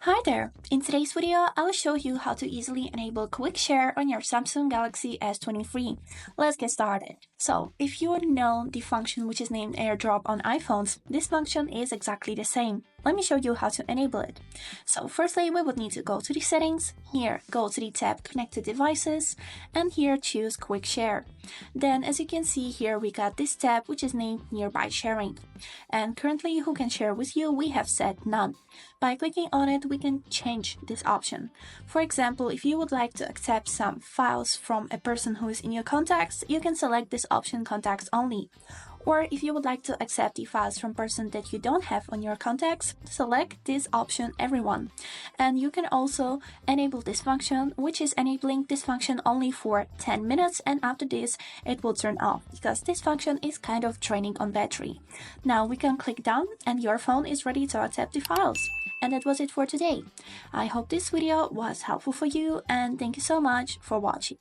Hi there! In today's video, I'll show you how to easily enable Quick Share on your Samsung Galaxy S23. Let's get started. So, if you know the function which is named AirDrop on iPhones, this function is exactly the same. Let me show you how to enable it. So firstly, we would need to go to the settings, here go to the tab Connected Devices, and here choose Quick Share. Then as you can see here, we got this tab which is named Nearby Sharing. And currently who can share with you, we have set none. By clicking on it, we can change this option. For example, if you would like to accept some files from a person who is in your contacts, you can select this option Contacts Only. Or if you would like to accept the files from person that you don't have on your contacts, select this option Everyone. And you can also enable this function, which is enabling this function only for 10 minutes, and after this it will turn off because this function is kind of draining on battery. Now we can click done and your phone is ready to accept the files. And that was it for today. I hope this video was helpful for you and thank you so much for watching.